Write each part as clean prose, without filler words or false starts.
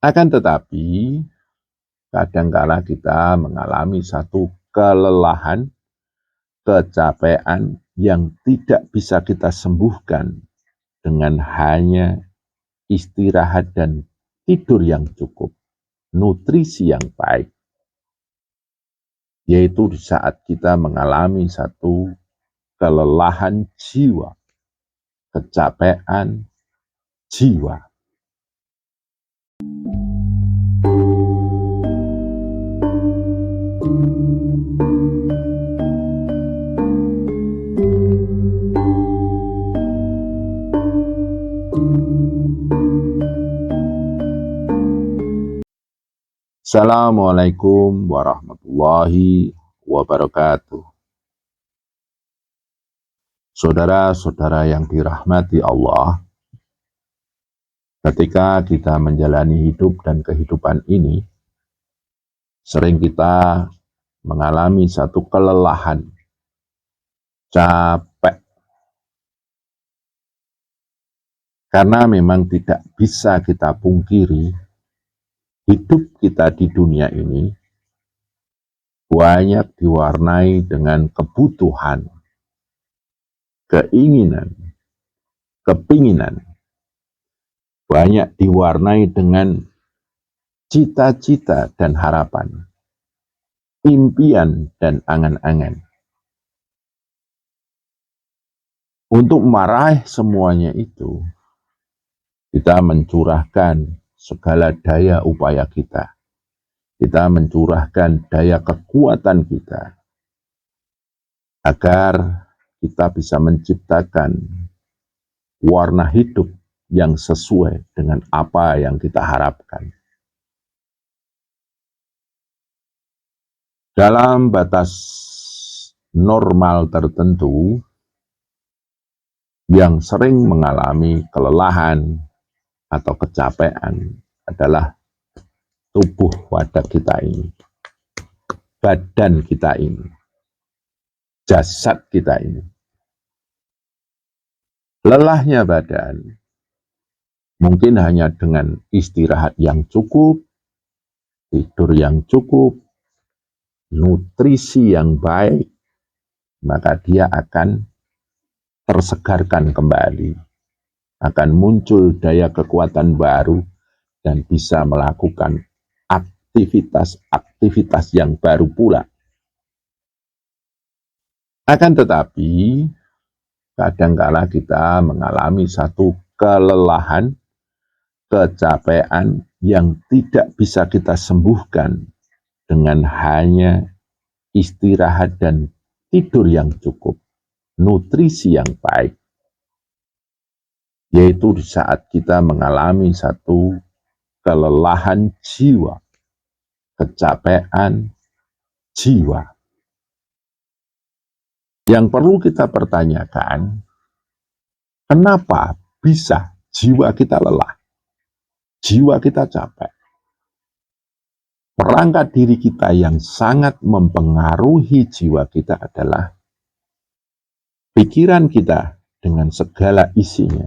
Akan tetapi, kadangkala kita mengalami satu kelelahan, kecapean yang tidak bisa kita sembuhkan dengan hanya istirahat dan tidur yang cukup, nutrisi yang baik. Yaitu di saat kita mengalami satu kelelahan jiwa, kecapean jiwa. Assalamualaikum warahmatullahi wabarakatuh. Saudara-saudara yang dirahmati Allah, ketika kita menjalani hidup dan kehidupan ini, sering kita mengalami satu kelelahan, capek. Karena memang tidak bisa kita pungkiri, hidup kita di dunia ini banyak diwarnai dengan kebutuhan, keinginan, kepinginan. Banyak diwarnai dengan cita-cita dan harapan, impian dan angan-angan. Untuk meraih semuanya itu, kita mencurahkan segala daya upaya kita. Kita mencurahkan daya kekuatan kita agar kita bisa menciptakan warna hidup yang sesuai dengan apa yang kita harapkan. Dalam batas normal tertentu, yang sering mengalami kelelahan atau kecapean adalah tubuh wadah kita ini, badan kita ini, jasad kita ini. Lelahnya badan mungkin hanya dengan istirahat yang cukup, tidur yang cukup, nutrisi yang baik, maka dia akan tersegarkan kembali, akan muncul daya kekuatan baru dan bisa melakukan aktivitas-aktivitas yang baru pula. Akan tetapi, kadangkala kita mengalami satu kelelahan, kecapean yang tidak bisa kita sembuhkan dengan hanya istirahat dan tidur yang cukup, nutrisi yang baik. Yaitu di saat kita mengalami satu kelelahan jiwa, kecapean jiwa. Yang perlu kita pertanyakan, kenapa bisa jiwa kita lelah, jiwa kita capek? Perangkat diri kita yang sangat mempengaruhi jiwa kita adalah pikiran kita dengan segala isinya,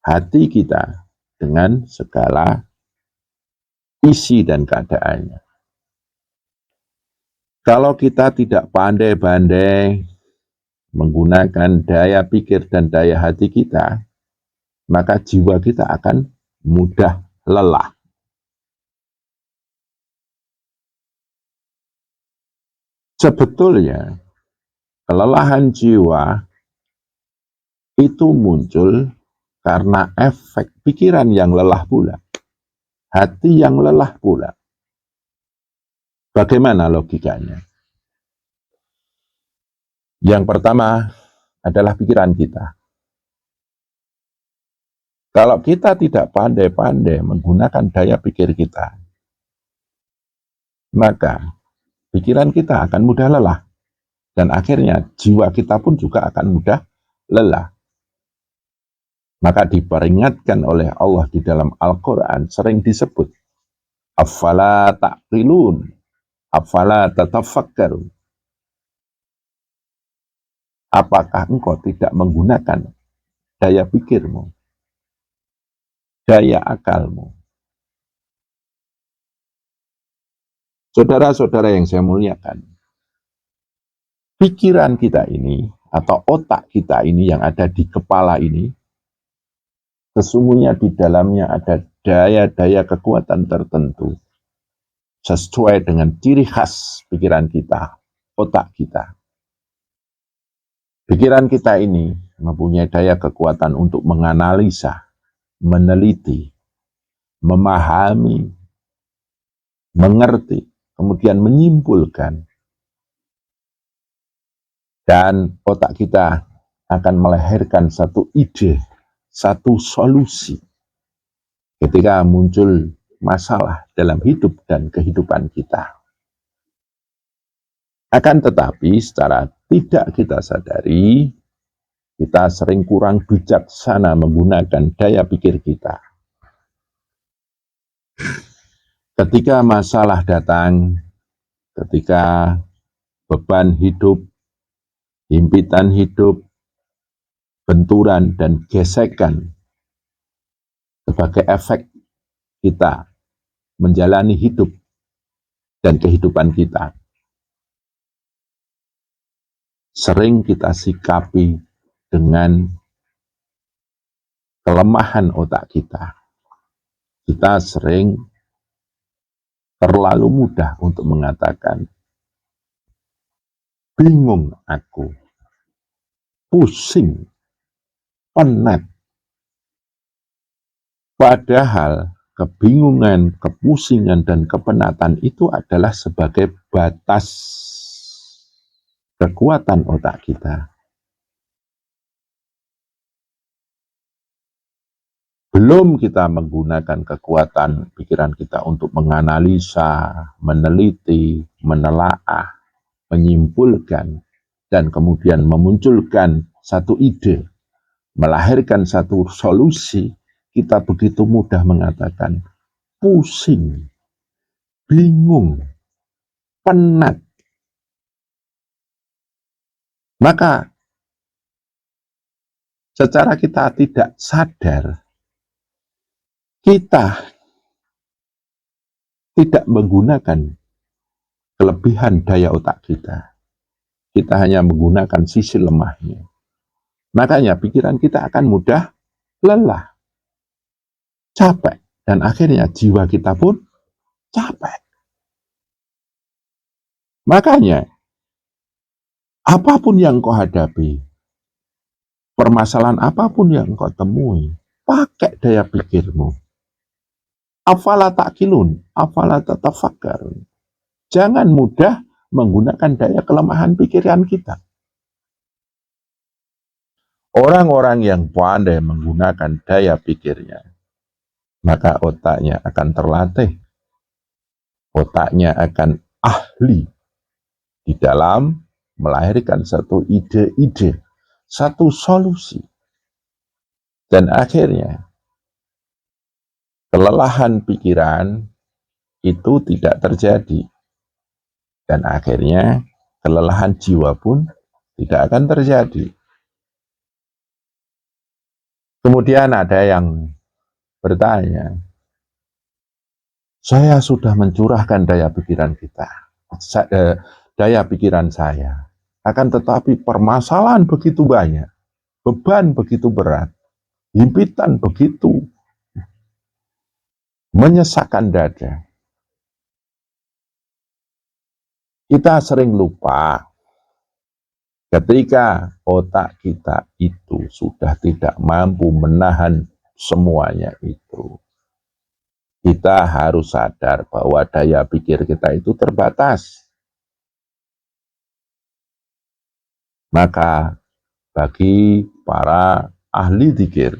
hati kita dengan segala isi dan keadaannya. Kalau kita tidak pandai-pandai menggunakan daya pikir dan daya hati kita, maka jiwa kita akan mudah lelah. Sebetulnya, kelelahan jiwa itu muncul karena efek pikiran yang lelah pula, hati yang lelah pula. Bagaimana logikanya? Yang pertama adalah pikiran kita. Kalau kita tidak pandai-pandai menggunakan daya pikir kita, maka pikiran kita akan mudah lelah. Dan akhirnya jiwa kita pun juga akan mudah lelah. Maka diperingatkan oleh Allah di dalam Al-Quran sering disebut, afala ta'qilun, afala tatafakkarun. Apakah engkau tidak menggunakan daya pikirmu, daya akalmu, Saudara-saudara yang saya muliakan, pikiran kita ini atau otak kita ini yang ada di kepala ini, sesungguhnya di dalamnya ada daya-daya kekuatan tertentu sesuai dengan ciri khas pikiran kita, otak kita. Pikiran kita ini mempunyai daya kekuatan untuk menganalisa, meneliti, memahami, mengerti, kemudian menyimpulkan. Dan otak kita akan melahirkan satu ide, satu solusi ketika muncul masalah dalam hidup dan kehidupan kita. Akan tetapi secara tidak kita sadari, kita sering kurang bijaksana menggunakan daya pikir kita. Ketika masalah datang, ketika beban hidup, himpitan hidup, benturan dan gesekan sebagai efek kita menjalani hidup dan kehidupan kita, sering kita sikapi dengan kelemahan otak kita. Kita sering terlalu mudah untuk mengatakan, bingung aku, pusing, penat. Padahal kebingungan, kepusingan, dan kepenatan itu adalah sebagai batas kekuatan otak kita. Belum kita menggunakan kekuatan pikiran kita untuk menganalisa, meneliti, menelaah, menyimpulkan, dan kemudian memunculkan satu ide, melahirkan satu solusi, kita begitu mudah mengatakan pusing, bingung, penat. Maka secara kita tidak sadar, kita tidak menggunakan kelebihan daya otak kita. Kita hanya menggunakan sisi lemahnya. Makanya pikiran kita akan mudah lelah, capek, dan akhirnya jiwa kita pun capek. Makanya, apapun yang kau hadapi, permasalahan apapun yang kau temui, pakai daya pikirmu. Afala ta'qilun, afala tatafakkarun. Jangan mudah menggunakan daya kelemahan pikiran kita. Orang-orang yang pandai menggunakan daya pikirnya, maka otaknya akan terlatih. Otaknya akan ahli di dalam melahirkan satu ide-ide, satu solusi. Dan akhirnya, kelelahan pikiran itu tidak terjadi. Dan akhirnya, kelelahan jiwa pun tidak akan terjadi. Kemudian ada yang bertanya, saya sudah mencurahkan daya pikiran daya pikiran saya. Akan tetapi permasalahan begitu banyak, beban begitu berat, himpitan begitu menyesakkan dada. Kita sering lupa ketika otak kita itu sudah tidak mampu menahan semuanya itu. Kita harus sadar bahwa daya pikir kita itu terbatas. Maka bagi para ahli dzikir,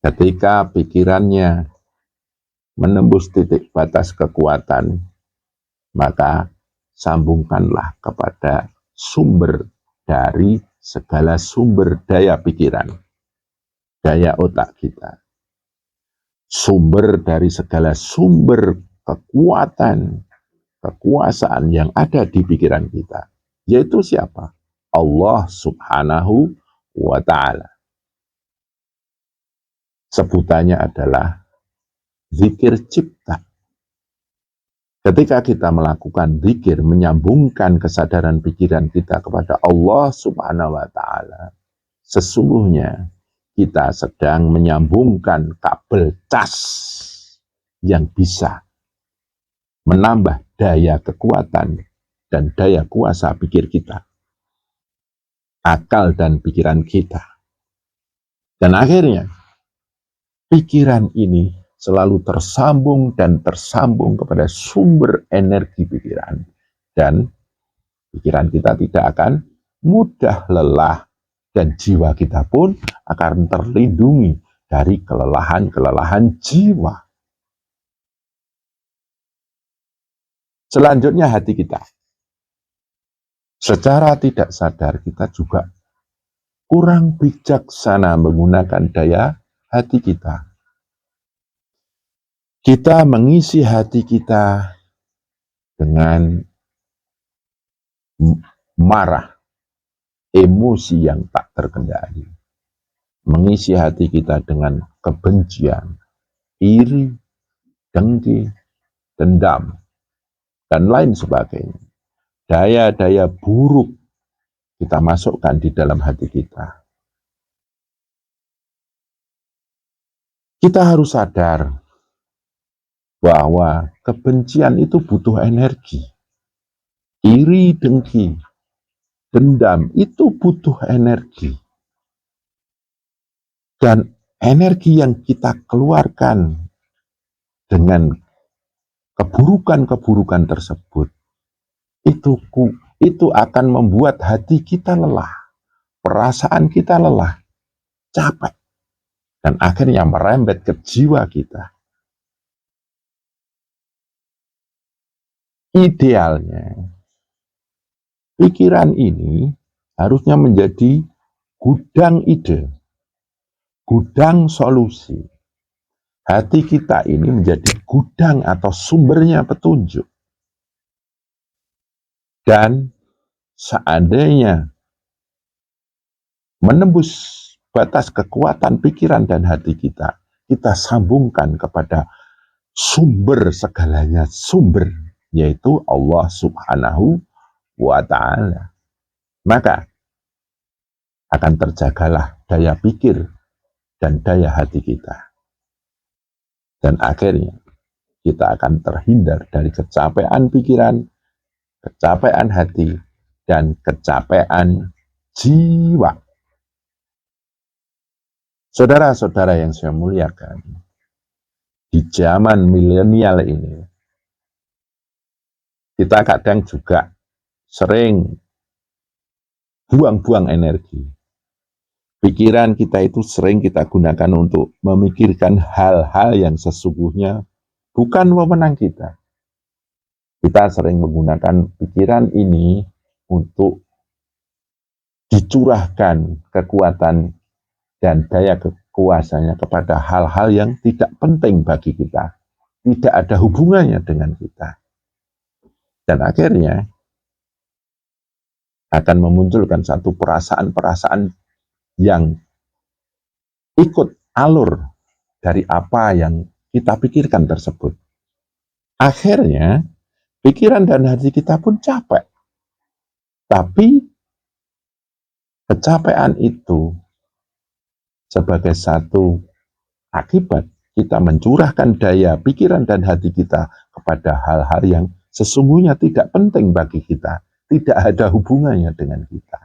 ketika pikirannya menembus titik batas kekuatan, maka sambungkanlah kepada sumber dari segala sumber daya pikiran, daya otak kita. Sumber dari segala sumber kekuatan, kekuasaan yang ada di pikiran kita. Yaitu siapa? Allah Subhanahu wa Ta'ala. Sebutannya adalah zikir cipta. Ketika kita melakukan zikir, menyambungkan kesadaran pikiran kita kepada Allah Subhanahu wa Ta'ala, sesungguhnya kita sedang menyambungkan kabel cas yang bisa menambah daya kekuatan dan daya kuasa pikir kita, akal dan pikiran kita. Dan akhirnya, pikiran ini selalu tersambung dan tersambung kepada sumber energi pikiran. Dan pikiran kita tidak akan mudah lelah. Dan jiwa kita pun akan terlindungi dari kelelahan-kelelahan jiwa. Selanjutnya hati kita. Secara tidak sadar kita juga kurang bijaksana menggunakan daya hati kita. Kita mengisi hati kita dengan marah, emosi yang tak terkendali. Mengisi hati kita dengan kebencian, iri, dengki, dendam, dan lain sebagainya. Daya-daya buruk kita masukkan di dalam hati kita. Kita harus sadar bahwa kebencian itu butuh energi. Iri, dengki, dendam itu butuh energi. Dan energi yang kita keluarkan dengan keburukan-keburukan tersebut, itu akan membuat hati kita lelah, perasaan kita lelah, capek, dan akhirnya merembet ke jiwa kita. Idealnya, pikiran ini harusnya menjadi gudang ide, gudang solusi. Hati kita ini menjadi gudang atau sumbernya petunjuk. Dan seandainya menembus batas kekuatan pikiran dan hati kita, kita sambungkan kepada sumber segalanya, sumber, yaitu Allah Subhanahu wa Ta'ala. Maka akan terjagalah daya pikir dan daya hati kita. Dan akhirnya kita akan terhindar dari kecapean pikiran, kecapean hati, dan kecapean jiwa. Saudara-saudara yang saya muliakan, di zaman milenial ini, kita kadang juga sering buang-buang energi. Pikiran kita itu sering kita gunakan untuk memikirkan hal-hal yang sesungguhnya bukan wewenang kita. Kita sering menggunakan pikiran ini untuk dicurahkan kekuatan dan daya kekuasaannya kepada hal-hal yang tidak penting bagi kita, tidak ada hubungannya dengan kita. Dan akhirnya akan memunculkan satu perasaan-perasaan yang ikut alur dari apa yang kita pikirkan tersebut. Akhirnya pikiran dan hati kita pun capek. Tapi kecapean itu sebagai satu akibat kita mencurahkan daya pikiran dan hati kita kepada hal-hal yang sesungguhnya tidak penting bagi kita, tidak ada hubungannya dengan kita.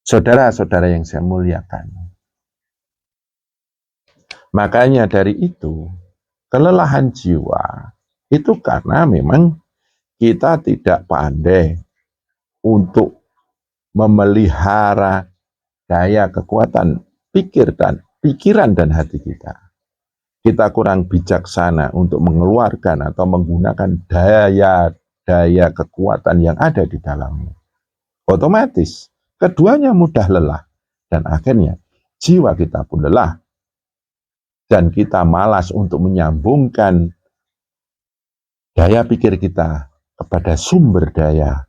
Saudara-saudara yang saya muliakan, makanya dari itu kelelahan jiwa itu karena memang kita tidak pandai untuk memelihara daya kekuatan pikiran dan hati kita. Kita kurang bijaksana untuk mengeluarkan atau menggunakan daya kekuatan yang ada di dalamnya. Otomatis keduanya mudah lelah dan akhirnya jiwa kita pun lelah dan kita malas untuk menyambungkan daya pikir kita kepada sumber daya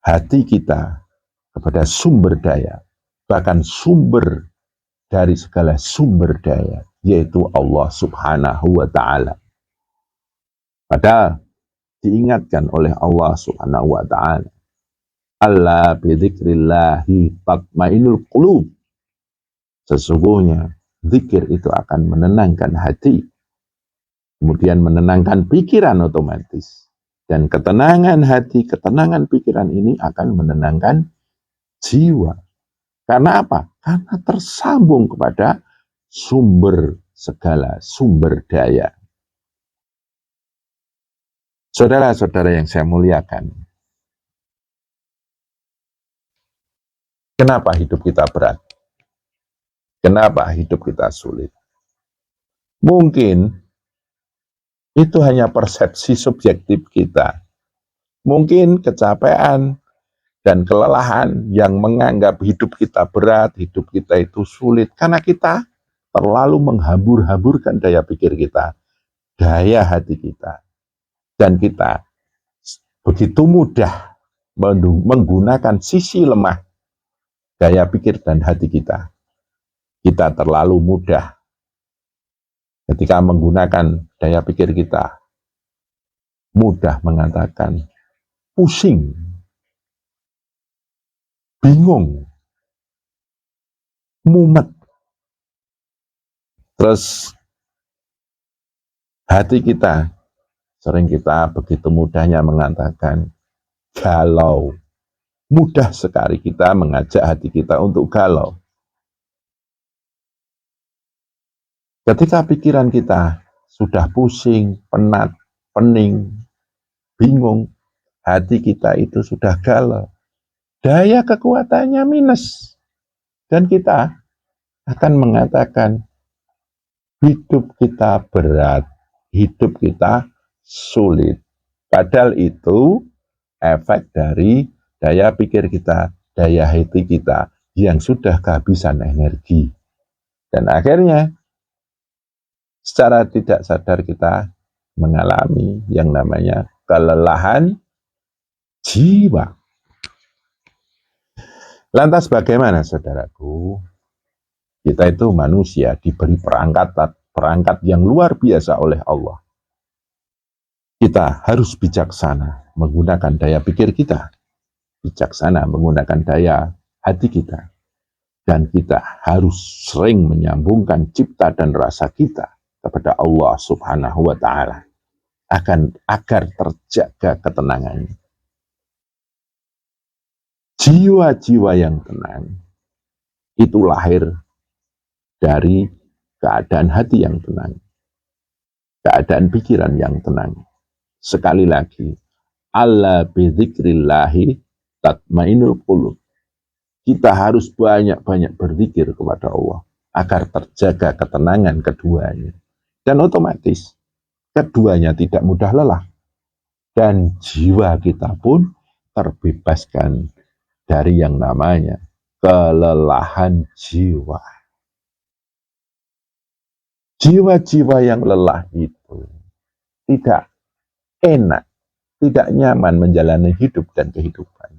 hati kita, kepada sumber daya, bahkan sumber dari segala sumber daya, yaitu Allah Subhanahu wa Ta'ala. Padahal diingatkan oleh Allah Subhanahu wa taala, "Alla bidzikrillahi tatmainul qulub." Sesungguhnya zikir itu akan menenangkan hati, kemudian menenangkan pikiran otomatis. Dan ketenangan hati, ketenangan pikiran ini akan menenangkan jiwa. Karena apa? Karena tersambung kepada sumber segala sumber daya. Saudara-saudara yang saya muliakan, kenapa hidup kita berat? Kenapa hidup kita sulit? Mungkin itu hanya persepsi subjektif kita. Mungkin kecapean dan kelelahan yang menganggap hidup kita berat, hidup kita itu sulit, karena kita terlalu menghambur-hamburkan daya pikir kita, daya hati kita. Dan kita begitu mudah menggunakan sisi lemah daya pikir dan hati kita. Kita terlalu mudah ketika menggunakan daya pikir kita, mudah mengatakan pusing, bingung, mumet. Terus hati kita, sering kita begitu mudahnya mengatakan galau. Mudah sekali kita mengajak hati kita untuk galau. Ketika pikiran kita sudah pusing, penat, pening, bingung, hati kita itu sudah galau. Daya kekuatannya minus. Dan kita akan mengatakan hidup kita berat, hidup kita sulit. Padahal itu efek dari daya pikir kita, daya hati kita yang sudah kehabisan energi. Dan akhirnya secara tidak sadar kita mengalami yang namanya kelelahan jiwa. Lantas bagaimana saudaraku? Kita itu manusia diberi perangkat yang luar biasa oleh Allah. Kita harus bijaksana menggunakan daya pikir kita, bijaksana menggunakan daya hati kita, dan kita harus sering menyambungkan cipta dan rasa kita kepada Allah Subhanahu wa taala agar terjaga ketenangannya. Jiwa-jiwa yang tenang itu lahir dari keadaan hati yang tenang, keadaan pikiran yang tenang. Sekali lagi, alla bidzikrillahi tatmainul qulub. Kita harus banyak-banyak berzikir kepada Allah agar terjaga ketenangan keduanya. Dan otomatis keduanya tidak mudah lelah. Dan jiwa kita pun terbebaskan dari yang namanya kelelahan jiwa. Jiwa-jiwa yang lelah itu tidak enak, tidak nyaman menjalani hidup dan kehidupan.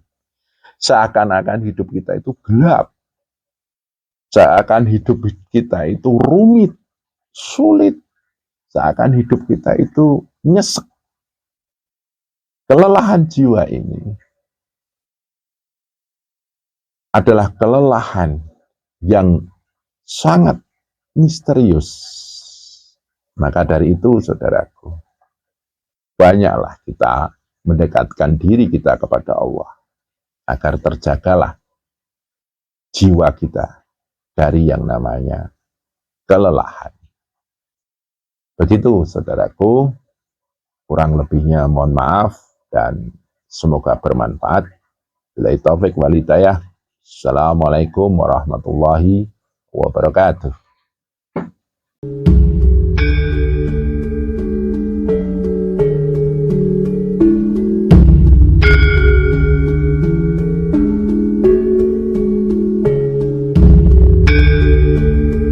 Seakan-akan hidup kita itu gelap. Seakan hidup kita itu rumit, sulit. Seakan hidup kita itu nyesek. Kelelahan jiwa ini adalah kelelahan yang sangat misterius. Maka dari itu, saudaraku, banyaklah kita mendekatkan diri kita kepada Allah agar terjagalah jiwa kita dari yang namanya kelelahan. Begitu, saudaraku, kurang lebihnya mohon maaf dan semoga bermanfaat. Billahi taufik wal hidayah. Assalamualaikum warahmatullahi wabarakatuh.